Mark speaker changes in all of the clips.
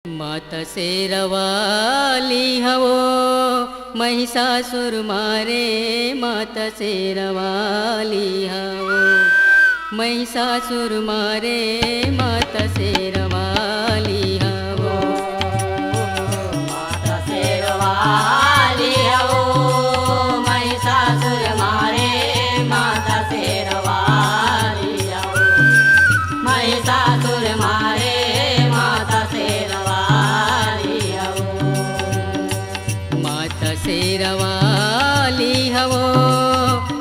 Speaker 1: माता शेरवाली हवो महिषासुर मारे, माता शेरवाली हवो महिषासुर मारे, माता शेरवाली हवो।
Speaker 2: माता शेरवाली हवो महिषासुर मारे, माता शेरवाली हवो महिषासुर मारे, माता शेरवाली हवो।
Speaker 1: माता शेरवाली हवो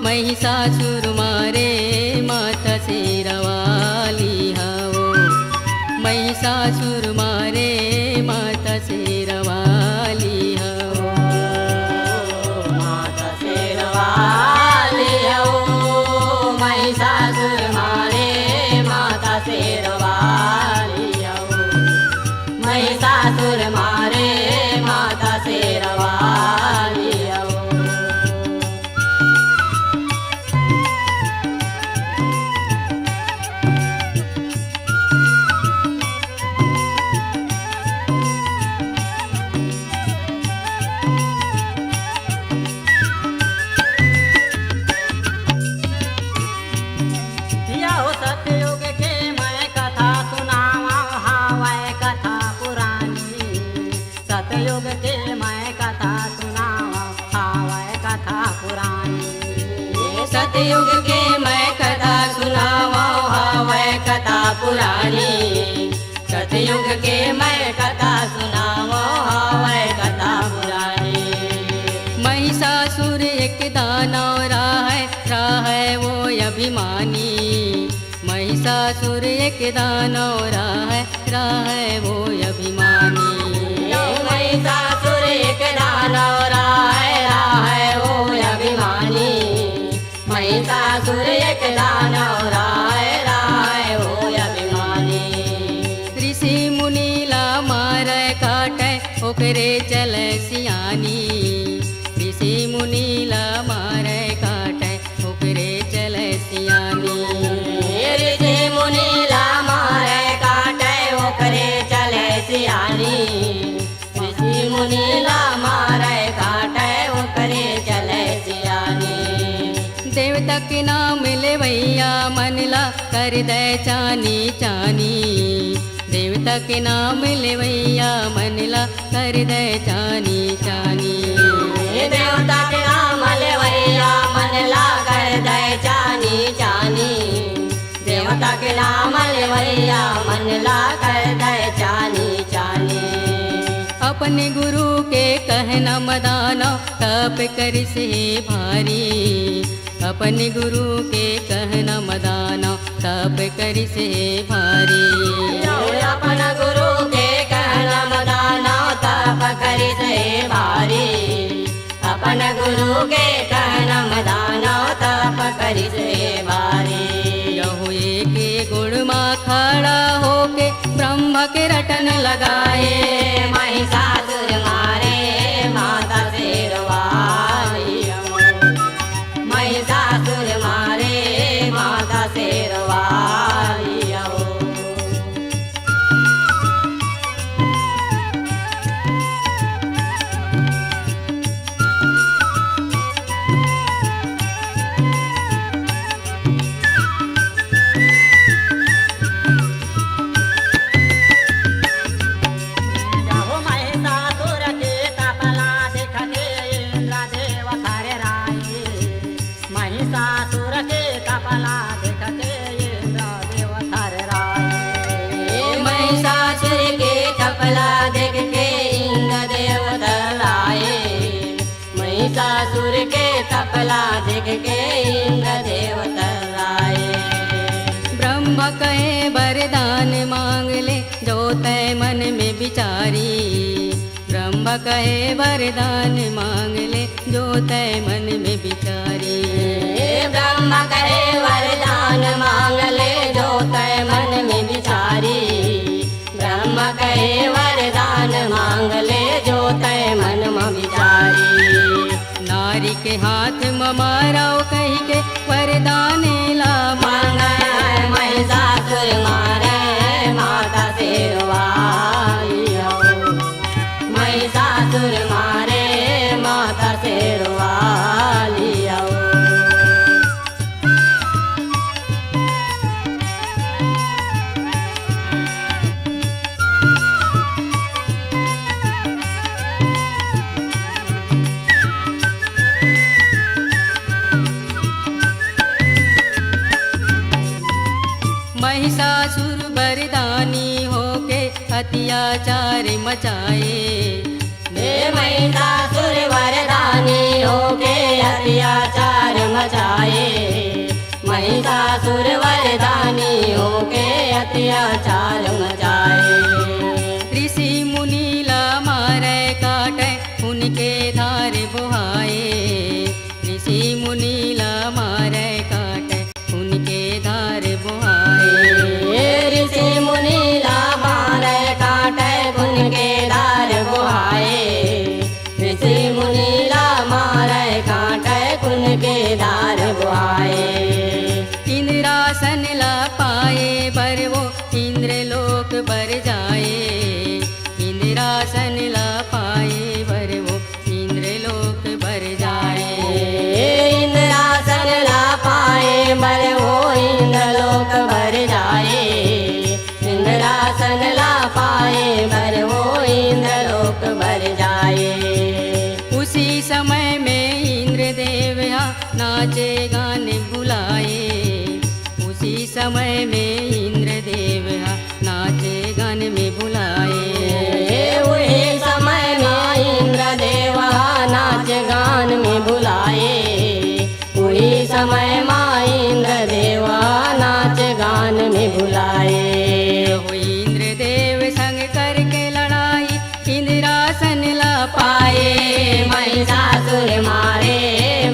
Speaker 1: महिषासुर मारे, माता शेरवाली हवो महिषासुर मारे, माता शेरवाली हवो।
Speaker 2: माता शेरवाली हवो महिषासुर मारे, माता शेरवाली हवो महिषासुर मारे, माता शेरवाली हवो। यहो सतयुग के मैं कथा सुनावा, हावै कथा पुरानी। सतयुग के मैं कथा सुनावा, हावै कथा पुरानी।
Speaker 1: सतयुग के मैं कथा सुनावा, हावै कथा पुरानी।
Speaker 2: सतयुग के मैं कथा सुनावा, हावै कथा पुरानी।
Speaker 1: महिषासुर एक दानव राह वो अभिमानी। महिषासुर एक दानव राह वो अभिमानी।
Speaker 2: महिषासुर एक दानव राह वो अभिमानी। महिषासुर एक दानव राह वो अभिमानी।
Speaker 1: ऋषि मुनि ला मारै काटै ओकरे चलै सियानी। ऋषि मुनि ला मारै काटै ओकरे चलै सियानी।
Speaker 2: ऋषि मुनि ला मारै काटै ओकरे चलै सियानी। ऋषि मुनि ला मारै काटै ओकरे चलै सियानी।
Speaker 1: देवता के नाम लेवैया मन ला कर दे चानी चानी। देवता के नाम लेवैया मन ला कर दे चानी चानी।
Speaker 2: देवता के नाम लेवैया मन ला कर दे चानी चानी। देवता के नाम लेवैया मन ला कर दे चानी चानी।
Speaker 1: अपने गुरु के कहना मदाना तप कर से भारी। अपने गुरु के कहना मदाना तप कर से भारी।
Speaker 2: अपन गुरु के कहना मदाना तप कर से भारी। अपन गुरु के कहना मदाना तप कर से भारी।
Speaker 1: यहो एक गुण माँ खड़ा होके ब्रह्म के रटन लगाए।
Speaker 2: महिषासुर मारे, माता शेरवाली हवो महिषासुर मारे, माता शेरवाली हवो। यहो महिषासुर के तपला देखते इंद्रदेव थारे राये। महिषासुर के तपला देखते इंद्रदेव थारे राये।
Speaker 1: महिषासुर के
Speaker 2: तपला देख के इंद्रदेव थराए। महिषासुर के तपला देख के इंद्रदेव थराए।
Speaker 1: ब्रह्म कहे वरदान मांग ले जो तय मन में विचारी। ब्रह्म कहे वरदान मांग ले जो तय मन में विचारी।
Speaker 2: ब्रह्म करे वरदान मांग ले जो तय मन में विचारी। ब्रह्म कहे वरदान मांग ले जो तय मन में विचारी।
Speaker 1: नारी के हाथ में मारो कही के वरदान ला
Speaker 2: मांग महिषासुर मारे, माता शेरवाली हवो
Speaker 1: अत्याचार मचाए।
Speaker 2: हे महिषासुर वरदानी होके अत्याचार मचाए। महिषासुर वरदानी होके अत्याचार मचाए।
Speaker 1: ऋषि मुनीला मारे काटे उनके धार बुहाए। ऋषि मुनीला मारे काटे उनके धार बुहाए।
Speaker 2: ऋषि मुनीला मारे काटे उनके धार बुहाए। ऋषि मुनीला मारे काटे उनके धार बुहाए।
Speaker 1: इंद्रासन ला पाए पर वो इंद्रलोक बर जाए। इंद्रासन ला पाए पर वो इंद्रलोक बर जाए।
Speaker 2: इंद्रासन ला पाए बर वो इंद्रलोक बर जाए। इंद्रासन ला पाए बर वो इंद्रलोक बर जाए।
Speaker 1: उसी समय में इंद्रदेव यहाँ नाचे गाने बुलाए। उसी समय में इंद्रदेव यहाँ नाचे गाने में बुलाए।
Speaker 2: वही समय में इंद्रदेव नाच गान में बुलाए। वही समय में इंद्रदेव नाच गान में बुलाए।
Speaker 1: हो इंद्रदेव संग करके लड़ाई इंद्रासन ला पाए।
Speaker 2: महिषासुर मारे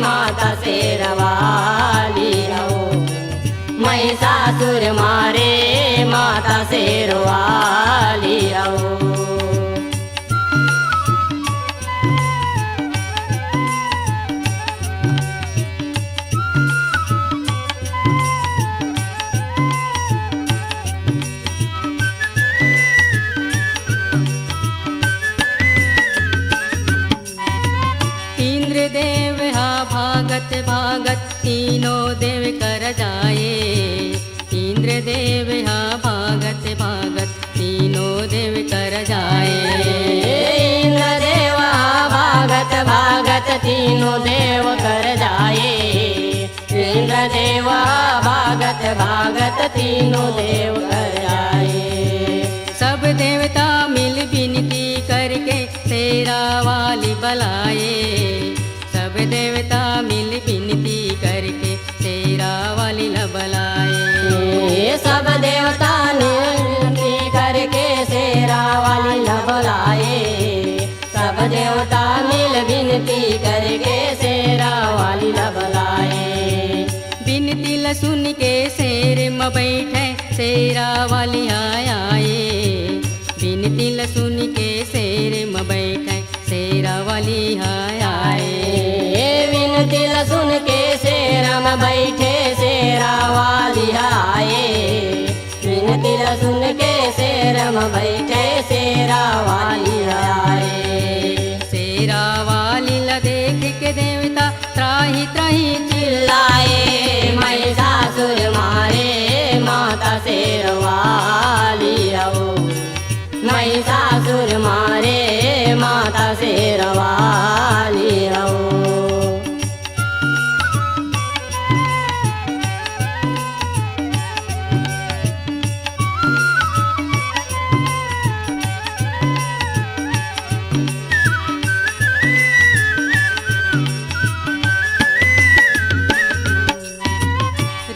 Speaker 2: माता शेरवाली रहो। महिषासुर मारे माता शेरवाली रहो।
Speaker 1: इंद्रदेव हा भागत भागत तीनों देव कर जाए। इंद्रदेव हा भागत भागत तीनों देव कर जाए।
Speaker 2: इंद्रदेव भागत भागत तीनों देव कर जाए। इंद्रदेव भागत भागत तीनों देव कर जाए।
Speaker 1: सब देवता मिल विनती करके तेरा वाली बलाए। सब देवता मिल विनती करके तेरा वाली ल बलाए।
Speaker 2: सब देवता ने विनती करके शेरा वाली ल बुलाए। सब देवता मिल विनती करके शेरा वाली ल बुलाए।
Speaker 1: विनती ल सुन के शेर में बैठे शेरा वाली आए। विनती ल सुन के शेर में बैठे शेरा वाली आए।
Speaker 2: विनती ल सुन के शेरा में बैठे शेरा वाली आए। विनती ल सुन के शेरा में बैठे शेरा वाली आए।
Speaker 1: शेरा वाली ल देख के देवता त्राही त्राही चिल्लाए।
Speaker 2: महिषासुर मारे माता शेरवाली रहो। महिषासुर मारे माता शेरवाली रहो।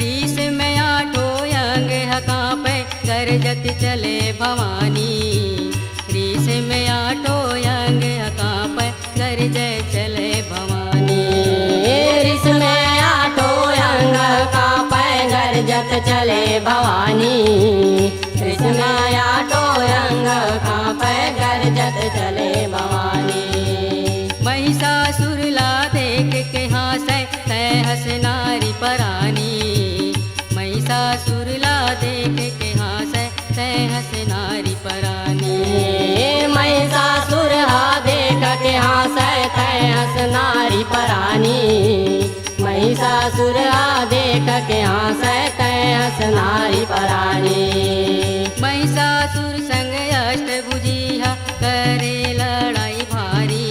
Speaker 1: रीस में आठों अंग कांपे गरजत चले भवानी। रीस में आठों अंग कांपे गरजे चले भवानी।
Speaker 2: ऋष में आठों अंग कांपे गरजत चले भवानी। ऋष में आठों अंग कांपे गरजत चले भवानी।
Speaker 1: महिषासुर ला देख के हासे तय हस नारी परानी। महिषासुर ला देख के हासे तय हस नारी परानी।
Speaker 2: महिषासुर देख के हासे तय हस नारी परानी। महिषासुर देख के हासे तय हस नारी परानी।
Speaker 1: महिषासुर संग अष्टभुजिया करे लड़ाई भारी।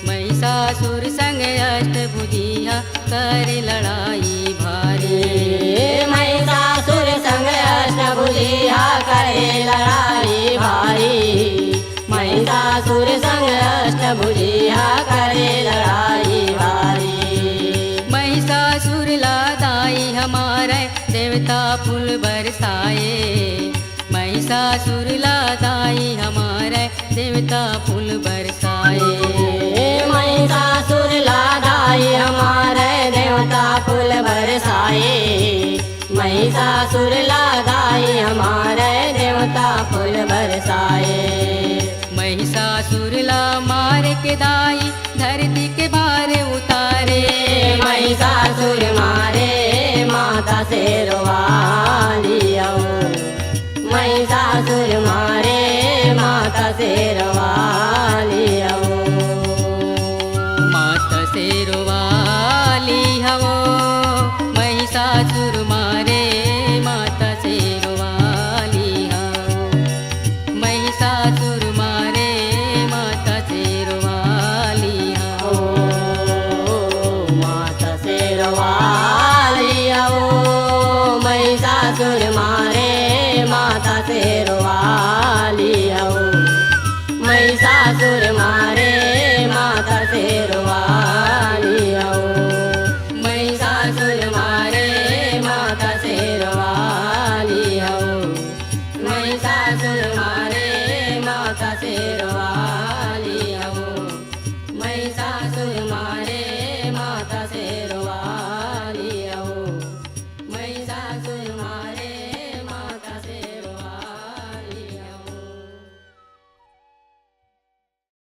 Speaker 1: महिषासुर संग अष्टभुजिया करे लड़ाई भारी।
Speaker 2: महिषासुर संग अष्टभुजिया करे लड़ाई भारी।
Speaker 1: देवता फूल बरसाए।
Speaker 2: महिषासुर लादाई हमारे देवता फूल बरसाए। महिषासुर लादाई हमारे देवता फूल बरसाए।
Speaker 1: महिषासुर ला मार के दाई धरती के भार उतारे।
Speaker 2: महिषासुर मारे माता शेरवाली आओ। महिषासुर मारे माता शेरवाली आओ।
Speaker 1: माता शेरवाली हवो महिषासुर मारे माता शेरवाली हवो। महिषासुर मारे माता शेरवाली हवो।
Speaker 2: माता शेरवाली आओ। महिषासुर मारे माता शेरवाली आओ। महिषासुर मारे माता शेरवाली आओ। महिषासुर मारे माता शेरवाली आओ। महिषासुर मारे माता शेरवाली आओ। महिषासुर मारे